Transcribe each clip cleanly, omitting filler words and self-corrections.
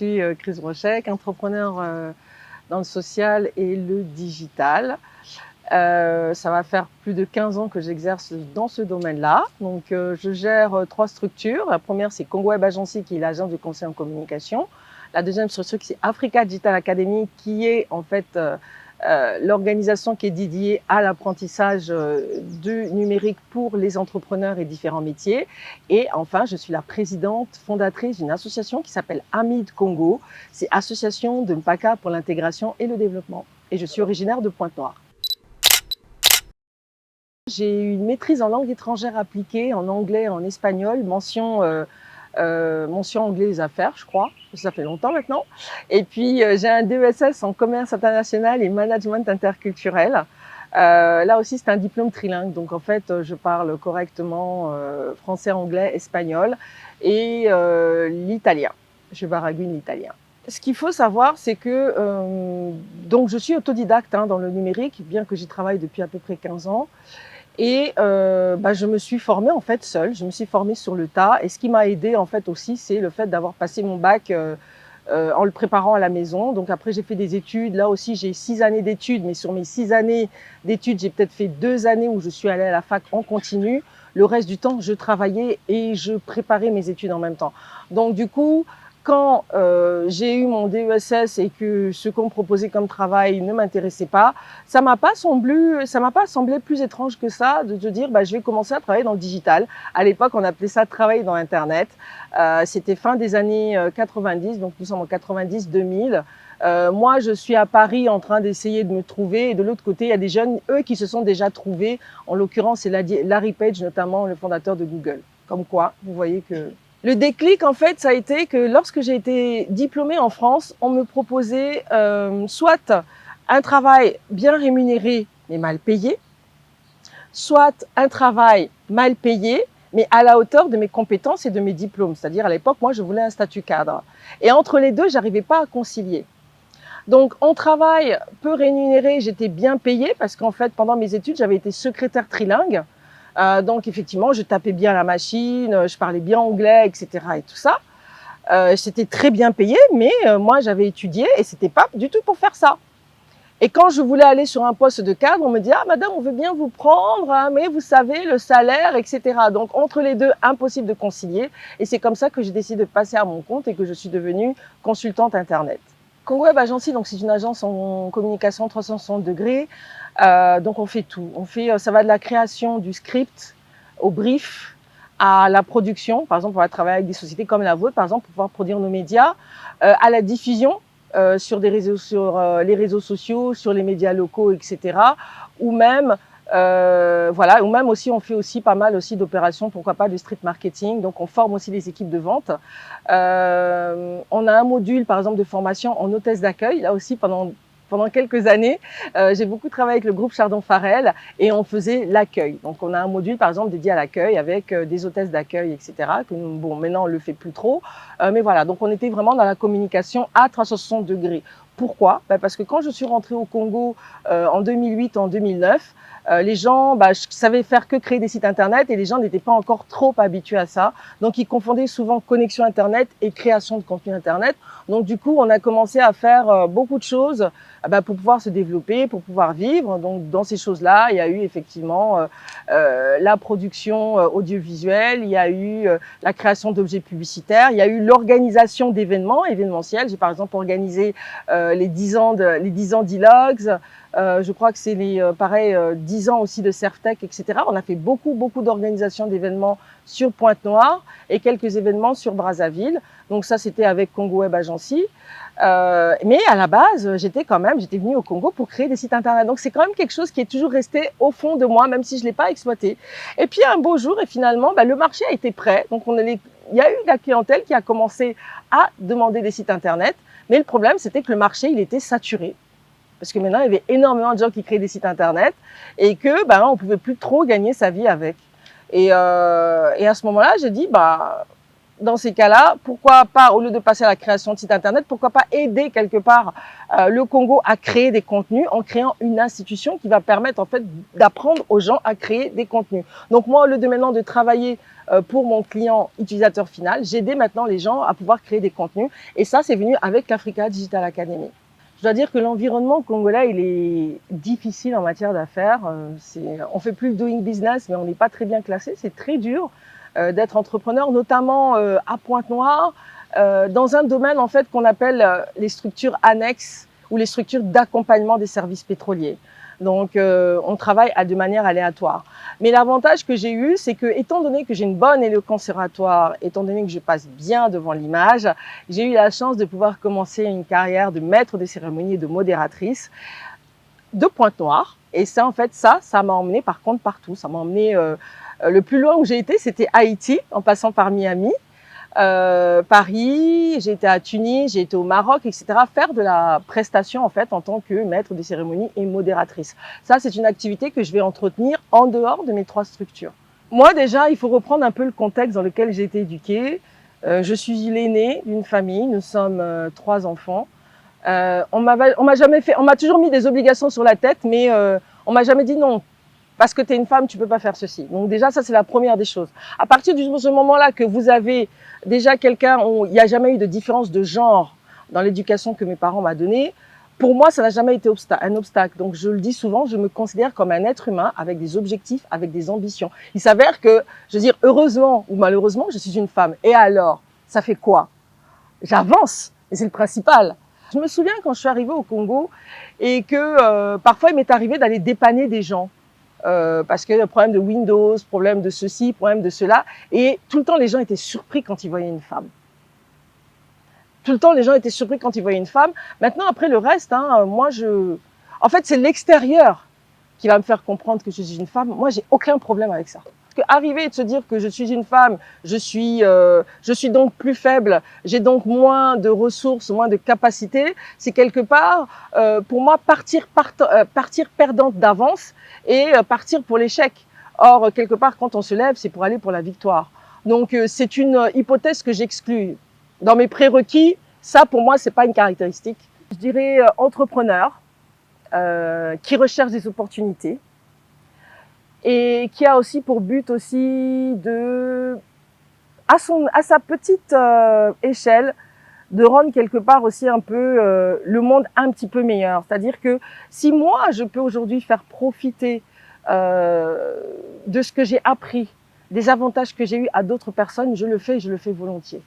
suis Chris Brochek, entrepreneur dans le social et le digital. Ça va faire plus de 15 ans que j'exerce dans ce domaine-là. Donc, je gère 3 structures. La première, c'est Congo Web Agency, qui est l'agence de conseil en communication. La deuxième structure, c'est Africa Digital Academy, qui est en fait l'organisation qui est dédiée à l'apprentissage du numérique pour les entrepreneurs et différents métiers. Et enfin, je suis la présidente fondatrice d'une association qui s'appelle Amid Congo. C'est Association de Mpaka pour l'intégration et le développement. Et je suis originaire de Pointe-Noire. J'ai une maîtrise en langue étrangère appliquée, en anglais, en espagnol, mention anglais des affaires, je crois. Ça fait longtemps maintenant. Et puis, j'ai un DESS en commerce international et management interculturel. Là aussi, c'est un diplôme trilingue. Donc, en fait, je parle correctement français, anglais, espagnol et l'italien. Je baragouine l'italien. Ce qu'il faut savoir, c'est que donc je suis autodidacte dans le numérique, bien que j'y travaille depuis à peu près 15 ans. Et je me suis formée en fait seule, je me suis formée sur le tas. Et ce qui m'a aidée en fait aussi, c'est le fait d'avoir passé mon bac en le préparant à la maison. Donc après, j'ai fait des études. Là aussi, j'ai 6 années d'études, mais sur mes 6 années d'études, j'ai peut-être fait 2 années où je suis allée à la fac en continu. Le reste du temps, je travaillais et je préparais mes études en même temps. Donc du coup, quand j'ai eu mon DESS et que ce qu'on me proposait comme travail ne m'intéressait pas, ça m'a pas semblé plus étrange que ça de dire je vais commencer à travailler dans le digital. À l'époque, on appelait ça travailler dans Internet. C'était fin des années 90, donc nous sommes en 90-2000. Moi, je suis à Paris en train d'essayer de me trouver. Et de l'autre côté, il y a des jeunes, eux, qui se sont déjà trouvés. En l'occurrence, c'est Larry Page, notamment le fondateur de Google. Comme quoi, vous voyez que... Le déclic, en fait, ça a été que lorsque j'ai été diplômée en France, on me proposait soit un travail bien rémunéré mais mal payé, soit un travail mal payé mais à la hauteur de mes compétences et de mes diplômes. C'est-à-dire, à l'époque, moi, je voulais un statut cadre. Et entre les deux, j'arrivais pas à concilier. Donc, en travail peu rémunéré, j'étais bien payée parce qu'en fait, pendant mes études, j'avais été secrétaire trilingue. Donc effectivement, je tapais bien la machine, je parlais bien anglais, etc. et tout ça. C'était très bien payé, mais moi j'avais étudié et c'était pas du tout pour faire ça. Et quand je voulais aller sur un poste de cadre, on me dit « Ah madame, on veut bien vous prendre, hein, mais vous savez, le salaire, etc. » Donc entre les deux, impossible de concilier. Et c'est comme ça que j'ai décidé de passer à mon compte et que je suis devenue consultante Internet. Congo Web Agency, donc c'est une agence en communication 360 degrés. Donc on fait tout. Ça va de la création du script au brief à la production. Par exemple, on va travailler avec des sociétés comme la vôtre, par exemple, pour pouvoir produire nos médias, à la diffusion sur les réseaux sociaux, sur les médias locaux, etc. Ou même ou même aussi, on fait aussi pas mal aussi d'opérations, pourquoi pas, de street marketing. Donc, on forme aussi les équipes de vente. On a un module, par exemple, de formation en hôtesse d'accueil. Là aussi, pendant quelques années, j'ai beaucoup travaillé avec le groupe Chardon-Farel et on faisait l'accueil. Donc, on a un module, par exemple, dédié à l'accueil avec des hôtesses d'accueil, etc. Bon, maintenant, on le fait plus trop. Mais voilà, donc on était vraiment dans la communication à 360 degrés. Pourquoi? Parce que quand je suis rentrée au Congo en 2008, en 2009, les gens, je savais faire que créer des sites internet et les gens n'étaient pas encore trop habitués à ça. Donc, ils confondaient souvent connexion internet et création de contenu internet. Donc, du coup, on a commencé à faire beaucoup de choses pour pouvoir se développer, pour pouvoir vivre. Donc, dans ces choses-là, il y a eu effectivement la production audiovisuelle, il y a eu la création d'objets publicitaires, il y a eu l'organisation d'événements événementiels. J'ai par exemple organisé les 10 ans d'E-Logs. Je crois que c'est les 10 ans aussi de Surftech, etc. On a fait beaucoup d'organisations d'événements sur Pointe-Noire et quelques événements sur Brazzaville. Donc ça, c'était avec Congo Web Agency. Mais à la base, j'étais venue au Congo pour créer des sites internet. Donc c'est quand même quelque chose qui est toujours resté au fond de moi, même si je l'ai pas exploité. Et puis un beau jour, et finalement, le marché a été prêt. Donc il y a eu de la clientèle qui a commencé à demander des sites internet. Mais le problème, c'était que le marché, il était saturé. Parce que maintenant, il y avait énormément de gens qui créaient des sites internet et que, on pouvait plus trop gagner sa vie avec. Et à ce moment-là, j'ai dit, dans ces cas-là, pourquoi pas, au lieu de passer à la création de site internet, pourquoi pas aider quelque part le Congo à créer des contenus en créant une institution qui va permettre en fait d'apprendre aux gens à créer des contenus. Donc moi, au lieu de maintenant de travailler pour mon client utilisateur final, j'aidais maintenant les gens à pouvoir créer des contenus. Et ça, c'est venu avec l'Africa Digital Academy. Je dois dire que l'environnement congolais, il est difficile en matière d'affaires. On fait plus le doing business, mais on n'est pas très bien classé. C'est très dur d'être entrepreneur, notamment à Pointe-Noire, dans un domaine en fait qu'on appelle les structures annexes ou les structures d'accompagnement des services pétroliers. Donc, on travaille de manière aléatoire. Mais l'avantage que j'ai eu, c'est que, étant donné que j'ai une bonne éloquence oratoire, étant donné que je passe bien devant l'image, j'ai eu la chance de pouvoir commencer une carrière de maître de cérémonie et de modératrice de Pointe-Noire. Et ça, en fait, ça m'a emmené par contre partout. Ça m'a emmené le plus loin où j'ai été, c'était Haïti, en passant par Miami. Paris, j'ai été à Tunis, j'ai été au Maroc, etc. Faire de la prestation en fait en tant que maître des cérémonies et modératrice. Ça, c'est une activité que je vais entretenir en dehors de mes 3 structures. Moi, déjà, il faut reprendre un peu le contexte dans lequel j'ai été éduquée. Je suis l'aînée d'une famille, nous sommes 3 enfants. On m'a toujours mis des obligations sur la tête, mais on m'a jamais dit non. Parce que tu es une femme, tu peux pas faire ceci. Donc déjà, ça, c'est la première des choses. À partir de ce moment-là que vous avez déjà quelqu'un où il n'y a jamais eu de différence de genre dans l'éducation que mes parents m'ont donnée, pour moi, ça n'a jamais été un obstacle. Donc je le dis souvent, je me considère comme un être humain avec des objectifs, avec des ambitions. Il s'avère que, je veux dire, heureusement ou malheureusement, je suis une femme. Et alors, ça fait quoi? J'avance, et c'est le principal. Je me souviens quand je suis arrivée au Congo et que parfois il m'est arrivé d'aller dépanner des gens. Parce qu'il y a problème de Windows, problème de ceci, problème de cela. Et tout le temps, les gens étaient surpris quand ils voyaient une femme. Tout le temps, les gens étaient surpris quand ils voyaient une femme. Maintenant, après le reste, en fait, c'est l'extérieur qui va me faire comprendre que je suis une femme. Moi, j'ai aucun problème avec ça. Parce que arriver et de se dire que je suis une femme, je suis donc plus faible, j'ai donc moins de ressources, moins de capacités, c'est quelque part, pour moi, partir perdante d'avance et partir pour l'échec. Or, quelque part, quand on se lève, c'est pour aller pour la victoire. Donc, c'est une hypothèse que j'exclus. Dans mes prérequis, ça, pour moi, c'est pas une caractéristique. Je dirais entrepreneur, qui recherche des opportunités et qui a aussi pour but aussi de, à sa petite échelle, de rendre quelque part aussi un peu le monde un petit peu meilleur. C'est-à-dire que si moi, je peux aujourd'hui faire profiter de ce que j'ai appris, des avantages que j'ai eus à d'autres personnes, je le fais volontiers.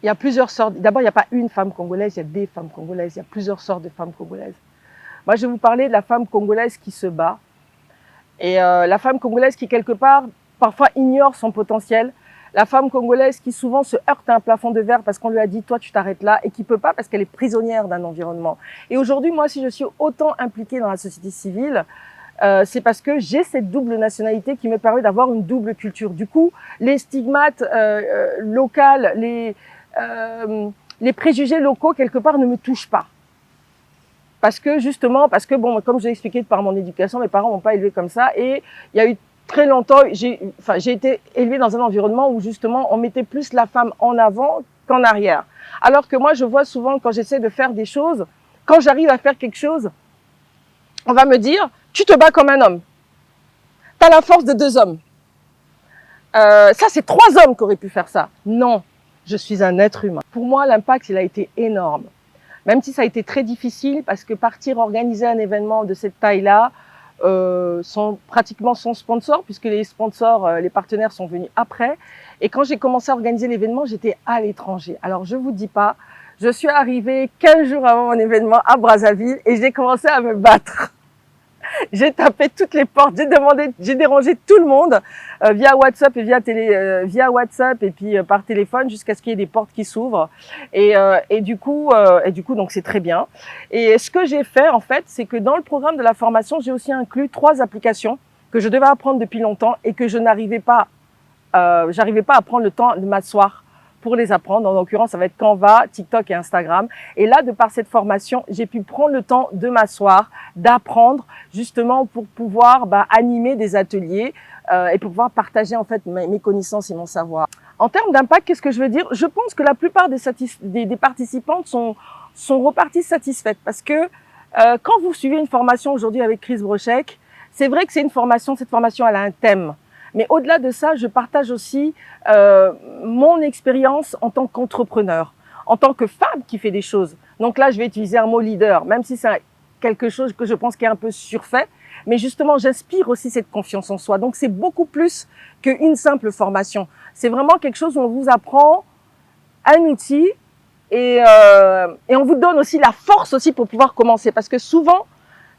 Il y a plusieurs sortes. D'abord, il n'y a pas une femme congolaise, il y a des femmes congolaises, il y a plusieurs sortes de femmes congolaises. Moi, je vais vous parler de la femme congolaise qui se bat et la femme congolaise qui, quelque part, parfois ignore son potentiel. La femme congolaise qui souvent se heurte à un plafond de verre parce qu'on lui a dit « toi, tu t'arrêtes là » et qui peut pas parce qu'elle est prisonnière d'un environnement. Et aujourd'hui, moi, si je suis autant impliquée dans la société civile, c'est parce que j'ai cette double nationalité qui me permet d'avoir une double culture. Du coup, les stigmates locaux, les préjugés locaux, quelque part, ne me touchent pas. Parce que bon, comme je l'ai expliqué par mon éducation, mes parents m'ont pas élevée comme ça et il y a eu très longtemps, j'ai été élevée dans un environnement où justement on mettait plus la femme en avant qu'en arrière. Alors que moi, je vois souvent quand j'essaie de faire des choses, quand j'arrive à faire quelque chose, on va me dire, tu te bats comme un homme. Tu as la force de 2 hommes. Ça, c'est 3 hommes qui auraient pu faire ça. Non, je suis un être humain. Pour moi, l'impact, il a été énorme. Même si ça a été très difficile parce que partir organiser un événement de cette taille-là, pratiquement sans sponsor, puisque les sponsors, les partenaires sont venus après. Et quand j'ai commencé à organiser l'événement, j'étais à l'étranger. Alors, je vous dis pas, je suis arrivée 15 jours avant mon événement à Brazzaville et j'ai commencé à me battre. J'ai tapé toutes les portes, j'ai dérangé tout le monde via WhatsApp et via WhatsApp et puis par téléphone jusqu'à ce qu'il y ait des portes qui s'ouvrent. Et du coup, donc c'est très bien. Et ce que j'ai fait en fait, c'est que dans le programme de la formation, j'ai aussi inclus 3 applications que je devais apprendre depuis longtemps et que je n'arrivais pas, j'arrivais pas à prendre le temps de m'asseoir pour les apprendre. En l'occurrence, ça va être Canva, TikTok et Instagram. Et là, de par cette formation, j'ai pu prendre le temps de m'asseoir, d'apprendre, justement pour pouvoir animer des ateliers et pour pouvoir partager en fait mes connaissances et mon savoir. En termes d'impact, qu'est-ce que je veux dire? Je pense que la plupart des participantes sont reparties satisfaites parce que quand vous suivez une formation aujourd'hui avec Chris Brochek, c'est vrai que c'est une formation, cette formation elle a un thème. Mais au-delà de ça, je partage aussi mon expérience en tant qu'entrepreneur, en tant que femme qui fait des choses. Donc là, je vais utiliser un mot leader, même si c'est quelque chose que je pense qui est un peu surfait. Mais justement, j'inspire aussi cette confiance en soi. Donc c'est beaucoup plus qu'une simple formation. C'est vraiment quelque chose où on vous apprend un outil et on vous donne aussi la force aussi pour pouvoir commencer. Parce que souvent,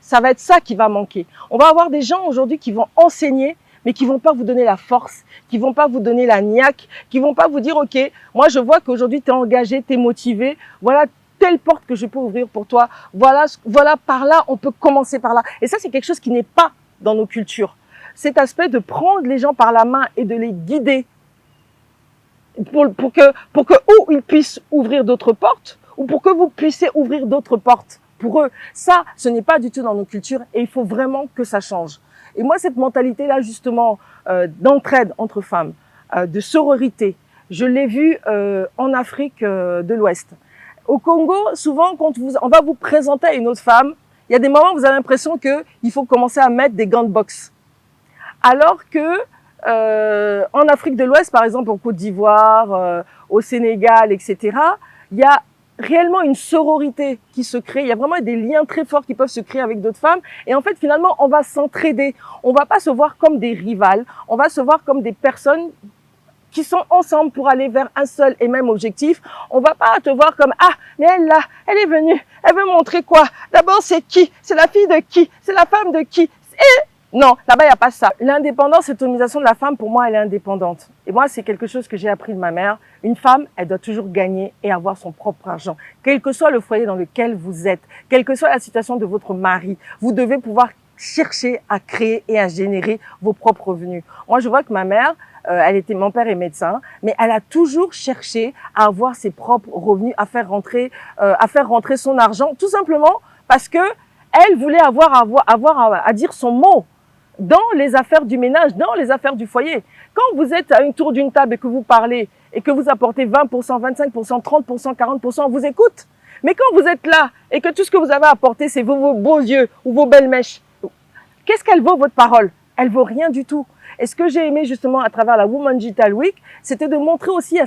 ça va être ça qui va manquer. On va avoir des gens aujourd'hui qui vont enseigner, mais qui vont pas vous donner la force, qui vont pas vous donner la niaque, qui vont pas vous dire, OK, moi je vois qu'aujourd'hui tu es engagé, tu es motivé, voilà telle porte que je peux ouvrir pour toi, voilà par là, on peut commencer par là. Et ça, c'est quelque chose qui n'est pas dans nos cultures. Cet aspect de prendre les gens par la main et de les guider pour que ou ils puissent ouvrir d'autres portes, ou pour que vous puissiez ouvrir d'autres portes pour eux. Ça, ce n'est pas du tout dans nos cultures et il faut vraiment que ça change. Et moi, cette mentalité-là, justement, d'entraide entre femmes, de sororité, je l'ai vue en Afrique de l'Ouest. Au Congo, souvent, quand on va vous présenter à une autre femme, il y a des moments où vous avez l'impression qu'il faut commencer à mettre des gants de boxe. Alors que en Afrique de l'Ouest, par exemple, en Côte d'Ivoire, au Sénégal, etc., il y a réellement une sororité qui se crée. Il y a vraiment des liens très forts qui peuvent se créer avec d'autres femmes. Et en fait, finalement, on va s'entraider. On va pas se voir comme des rivales. On va se voir comme des personnes qui sont ensemble pour aller vers un seul et même objectif. On va pas te voir comme, ah, mais elle là, elle est venue, elle veut montrer quoi? D'abord, c'est qui? C'est la fille de qui? C'est la femme de qui? Non, là-bas, il n'y a pas ça. L'indépendance, l'autonomisation de la femme, pour moi, elle est indépendante. Et moi, c'est quelque chose que j'ai appris de ma mère. Une femme, elle doit toujours gagner et avoir son propre argent. Quel que soit le foyer dans lequel vous êtes, quelle que soit la situation de votre mari, vous devez pouvoir chercher à créer et à générer vos propres revenus. Moi, je vois que ma mère, mon père est médecin, mais elle a toujours cherché à avoir ses propres revenus, à faire rentrer son argent, tout simplement parce que elle voulait avoir à dire son mot dans les affaires du ménage, dans les affaires du foyer. Quand vous êtes à une tour d'une table et que vous parlez et que vous apportez 20%, 25%, 30%, 40%, on vous écoute. Mais quand vous êtes là et que tout ce que vous avez apporté, c'est vos beaux yeux ou vos belles mèches, qu'est-ce qu'elle vaut votre parole? Elle vaut rien du tout. Et ce que j'ai aimé justement à travers la Women Digital Week, c'était de montrer aussi à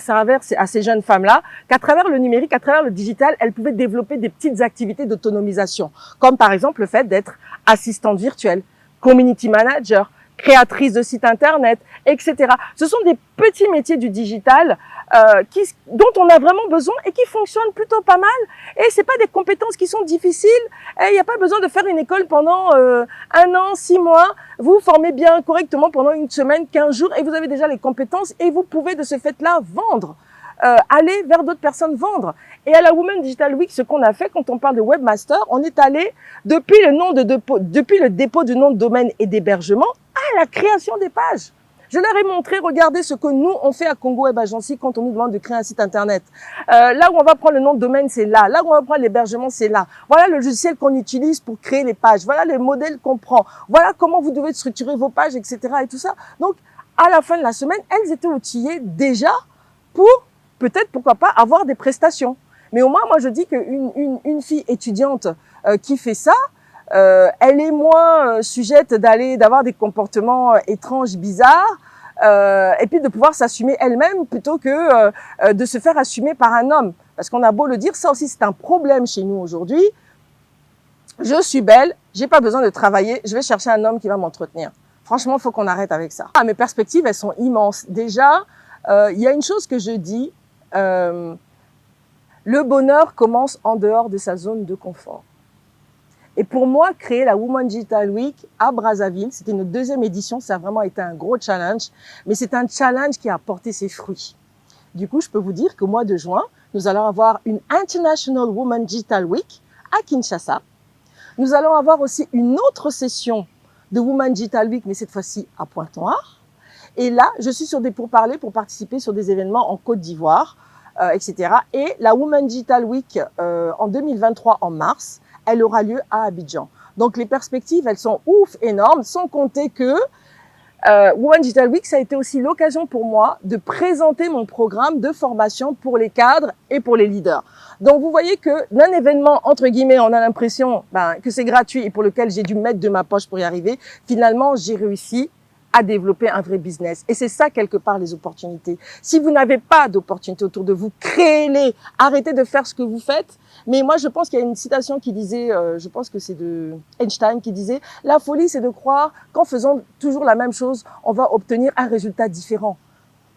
ces jeunes femmes-là qu'à travers le numérique, à travers le digital, elles pouvaient développer des petites activités d'autonomisation, comme par exemple le fait d'être assistante virtuelle, community manager, créatrice de sites internet, etc. Ce sont des petits métiers du digital dont on a vraiment besoin et qui fonctionnent plutôt pas mal. Et c'est pas des compétences qui sont difficiles. Il n'y a pas besoin de faire une école pendant 1 an, 6 mois. Vous vous formez bien correctement pendant une semaine, 15 jours et vous avez déjà les compétences et vous pouvez de ce fait-là vendre. Aller vers d'autres personnes vendre. Et à la Women Digital Week, ce qu'on a fait quand on parle de webmaster, on est allé depuis le dépôt du nom de domaine et d'hébergement à la création des pages. Je leur ai montré, regardez ce que nous, on fait à Congo Web Agency quand on nous demande de créer un site internet. Là où on va prendre le nom de domaine, c'est là. Là où on va prendre l'hébergement, c'est là. Voilà le logiciel qu'on utilise pour créer les pages. Voilà les modèles qu'on prend. Voilà comment vous devez structurer vos pages, etc. et tout ça. Donc, à la fin de la semaine, elles étaient outillées déjà pour peut-être, pourquoi pas, avoir des prestations. Mais au moins, moi, je dis qu'une fille étudiante qui fait ça, elle est moins sujette d'avoir des comportements étranges, bizarres, et puis de pouvoir s'assumer elle-même plutôt que de se faire assumer par un homme. Parce qu'on a beau le dire, ça aussi, c'est un problème chez nous aujourd'hui. Je suis belle, j'ai pas besoin de travailler, je vais chercher un homme qui va m'entretenir. Franchement, il faut qu'on arrête avec ça. Mes perspectives, elles sont immenses. Déjà, il y a une chose que je dis, le bonheur commence en dehors de sa zone de confort. Et pour moi, créer la Women Digital Week à Brazzaville, c'était notre 2e édition, ça a vraiment été un gros challenge, mais c'est un challenge qui a porté ses fruits. Du coup, je peux vous dire qu'au mois de juin, nous allons avoir une International Women Digital Week à Kinshasa. Nous allons avoir aussi une autre session de Women Digital Week, mais cette fois-ci à Pointe-Noire. Et là, je suis sur des pourparlers pour participer sur des événements en Côte d'Ivoire, etc. Et la Women Digital Week en 2023, en mars, elle aura lieu à Abidjan. Donc les perspectives, elles sont ouf, énormes, sans compter que Women Digital Week, ça a été aussi l'occasion pour moi de présenter mon programme de formation pour les cadres et pour les leaders. Donc, vous voyez que d'un événement, entre guillemets, on a l'impression que c'est gratuit et pour lequel j'ai dû mettre de ma poche pour y arriver. Finalement, j'ai réussi à développer un vrai business. Et c'est ça, quelque part, les opportunités. Si vous n'avez pas d'opportunités autour de vous, créez-les. Arrêtez de faire ce que vous faites. Mais moi, je pense qu'il y a une citation qui disait, je pense que c'est de Einstein, qui disait « La folie, c'est de croire qu'en faisant toujours la même chose, on va obtenir un résultat différent. »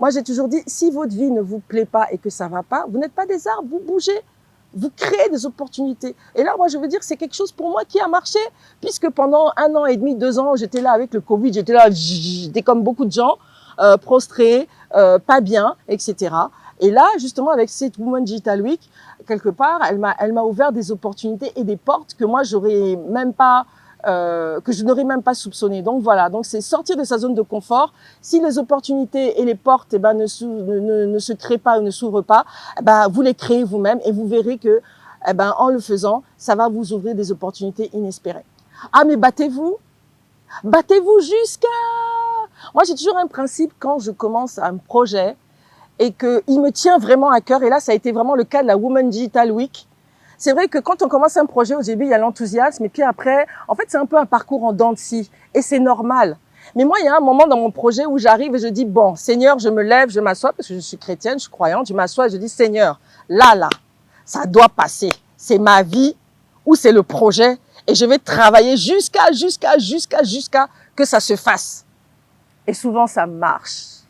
Moi, j'ai toujours dit, si votre vie ne vous plaît pas et que ça va pas, vous n'êtes pas des arbres, vous bougez. Vous créez des opportunités. Et là, moi, je veux dire, c'est quelque chose pour moi qui a marché, puisque pendant 1 an et demi, 2 ans, j'étais là avec le Covid, j'étais comme beaucoup de gens, prostrée, pas bien, etc. Et là, justement, avec cette Women Digital Week, quelque part, elle m'a ouvert des opportunités et des portes que moi, j'aurais même pas, que je n'aurais même pas soupçonné. Donc voilà, donc c'est sortir de sa zone de confort. Si les opportunités et les portes ne se créent pas ou ne s'ouvrent pas, vous les créez vous-même et vous verrez que en le faisant, ça va vous ouvrir des opportunités inespérées. Ah mais battez-vous jusqu'à... Moi j'ai toujours un principe quand je commence un projet et qu'il me tient vraiment à cœur, et là ça a été vraiment le cas de la Women Digital Week. C'est vrai que quand on commence un projet, au début, il y a l'enthousiasme, et puis après, en fait, c'est un peu un parcours en dents de scie, et c'est normal. Mais moi, il y a un moment dans mon projet où j'arrive et je dis, bon, Seigneur, je me lève, je m'assois, parce que je suis chrétienne, je suis croyante, je m'assois et je dis, Seigneur, là, ça doit passer. C'est ma vie ou c'est le projet, et je vais travailler jusqu'à que ça se fasse. Et souvent, ça marche.